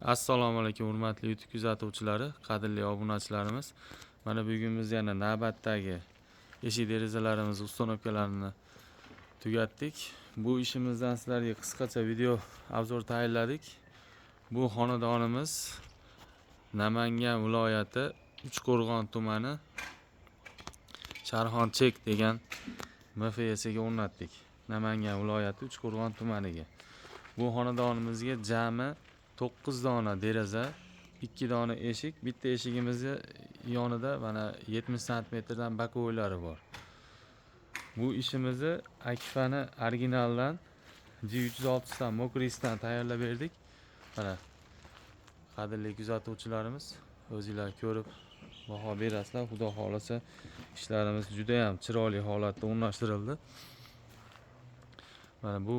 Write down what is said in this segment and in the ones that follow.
Assalomu alaykum hurmatli YouTube kuzatuvchilari, qadrli obunachilarimiz. Mana bugun biz yana navbatdagi eshik derazalarimiz uстановкalarini tugatdik. Bu ishimizdan sizlarga qisqacha video obzor tayyorladik. Bu xonadonimiz Namangan viloyati Uchqo'rg'on tumani Sharxonchek degan MFSga o'rnatdik. Namangan viloyati Uchqo'rg'on tumaniga. Bu xonadonimizga jami 9 dona deraza, 2 dona eshik, bitta eshigimizni yonida mana 70 santimetrdan bakovoylari bor. Bu ishimizni Akifani originaldan G306 dan Mokrisdan tayyorlab berdik. Mana qadrli kuzatuvchilarimiz, o'zingizlar ko'rib baho berasizlar. Xudo xolasa ishlarimiz juda ham chiroyli holatda o'rnashtirildi. Mana bu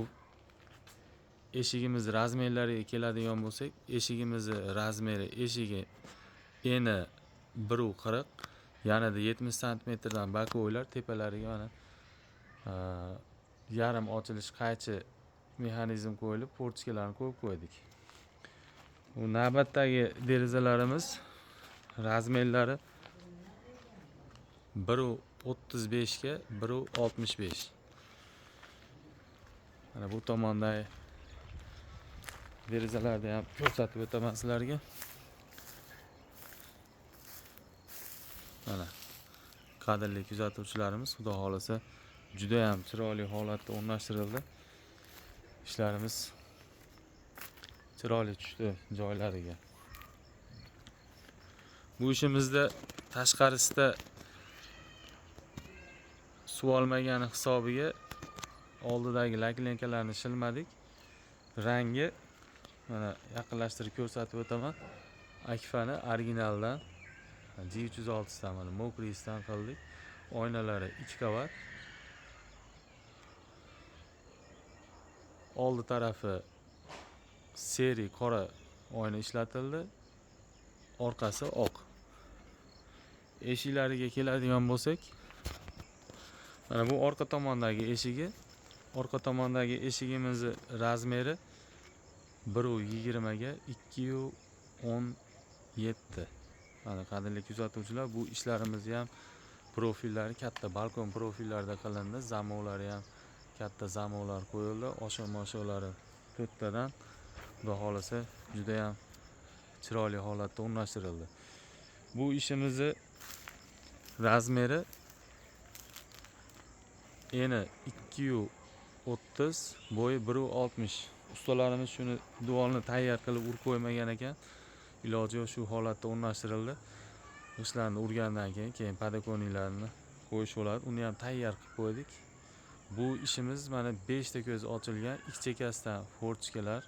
eshigimiz razmerlariga keladigan bo'lsak, eshigimiz razmeri eshigi eni 1.40, yanada 70 santimetrdan bakovoylar, tepalariga mana yarim ochilish qaychi mexanizm qo'yilib, portchkalarni qo'yib qo'ydik. Bu navbatdagi derazalarimiz razmerlari 1.35 ga 1.65. Mana bu tomondagi derazalarda ham ko'rsatib o'taman sizlarga. Mana qadrli kuzatuvchilarimiz, xudo xolasa juda ham chiroyli holatda o'rnashtirildi. Ishlarimiz chiroyli tushdi joylariga. Bu ishimizda tashqarisida suv olmagani hisobiga oldidagi laklenkalarni shilmadik. Rangi mana yaqinlashtirib ko'rsatib o'taman. Akifani originaldan G306 dan mana Mokrisdan qildik. Oynalari 2 qavat. Oldi tarafi seri qora oyna ishlatildi. Orqasi oq. Eshiklariga keladigan bo'lsak, mana bu orqa tomondagi eshigi. Orqa tomondagi eshigimiz razmeri 1.20 ga 2.17. Mana qadrli kuzatuvchilar, bu ishlarimizni ham profillari katta balkon profillarida qilindi. Zamovlari ham katta zamovlar qo'yildi. Osha-moshalari to'rttadan xudo xolasa juda ham chiroyli holatda o'rnashtirildi. Bu ishimizni razmeri eni 2.30, bo'yi 1.60. Ustalarimiz shuni duolni tayyor qilib urib qo'ymagan ekan. Iloji yo'q shu holatda o'rnashtirildi. Ishlarni urgandan keyin podokonilarni qo'yish bo'ladi. Uni ham tayyor qilib qo'ydik. Bu ishimiz mana 5 ta ko'z ochilgan, ikki chekkasidan portchkalar.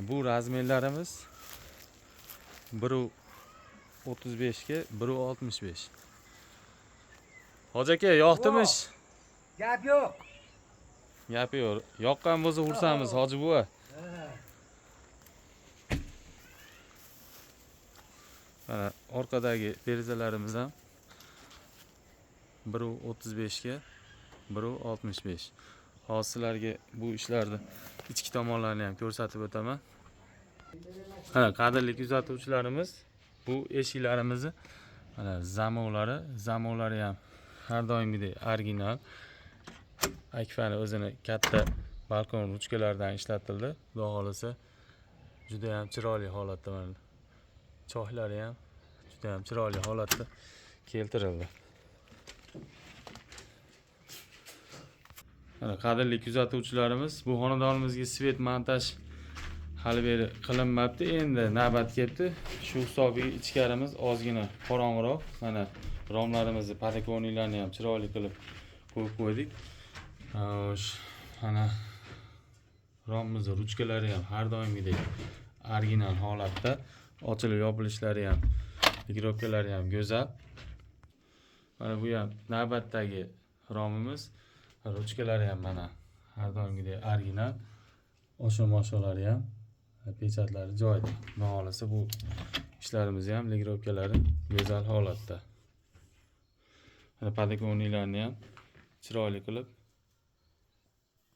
Bu razmerlarimiz 1.35 ga 1.65. Hoji aka, yoqdimi ish? Gap yo'q. Gap yo'q. Yoqqan bo'lsa ursamiz, hoji buva. Mana orqadagi derazalarimiz ham 1.35 ga 1.65. Hozir sizlarga bu ishlarni ichki tomonlarini ham ko'rsatib o'taman. Mana qadrli kuzatuvchilarimiz, bu eshiklarimizni mana zamovlari ham har doimgidek original. Akifani o'zini katta balkon ruchkalaridan ishlatildi. Xudo xolasa juda ham chiroyli holatda, mana chohlari ham juda ham chiroyli holatda keltirildi. Mana qadrli kuzatuvchilarimiz, bu xonadonimizga svet montaj hali beri qilinmabdi. Endi navbat keldi. Shu hisobiga ichkarimiz ozgina qorong'iroq. Mana romlarimizni, podokonilarni ham chiroyli qilib qo'yib qo'ydik. Mana romimizni ruchkalari ham har doimgidek original holatda. Ochilib yopilishlari ham, ligrovkalari ham go'zal. Mana bu ham navbatdagi romimiz. Ruchkalari ham mana har doimgidek original. Osha-moshalari ham, pechatlari joyida. Xudo xolasa bu ishlarimiz ham ligrovkalari go'zal holatda. Mana podokonilarni ham chiroyli qilib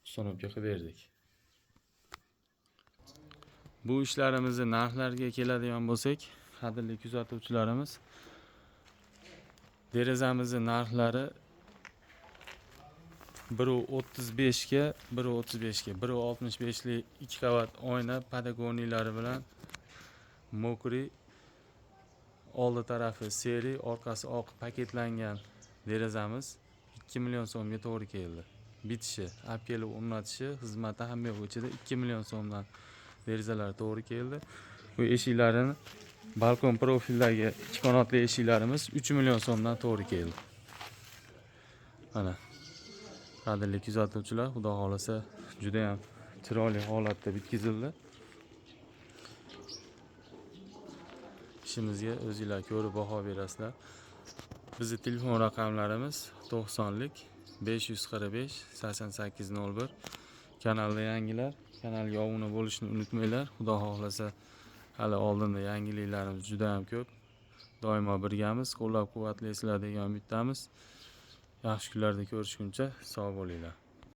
uстановка qilib berdik. Bu ishlarimizni narxlarga keladigan bo'lsak, qadrli kuzatuvchilarimiz, derazamizning narxlari 1.35 ga, 1.35 ga, 1.65 lik 2 qavat oyna patagonilari bilan mokri, oldi tarafi seri, orqasi oq paketlangan derazamiz 2 million so'mga to'g'ri keldi. Bitishi, olib kelib o'rnatishi, xizmati hamma yo'q ichida 2 million so'mdan derazalar to'g'ri keldi. Bu eshiklarini balkon profildagi 2 qanotli eshiklarimiz 3 million so'mdan to'g'ri keldi. Mana qadrli kuzatuvchilar, xudo xolasa juda ham chiroyli holatda bitkazildi. Ishimizga o'zingizlar ko'rib baho berasizlar. Bizning telefon raqamlarimiz 90lik 545 8801. Kanalda yangilar, kanalga obuna bo'lishni unutmanglar. Xudo xohlasa hali oldinda yangiliklarimiz juda ham ko'p. Doimo birgamiz, qo'llab-quvvatlaysizlar degan umiddamiz. Yaxshi kunlarda ko'rishguncha sog' bo'linglar.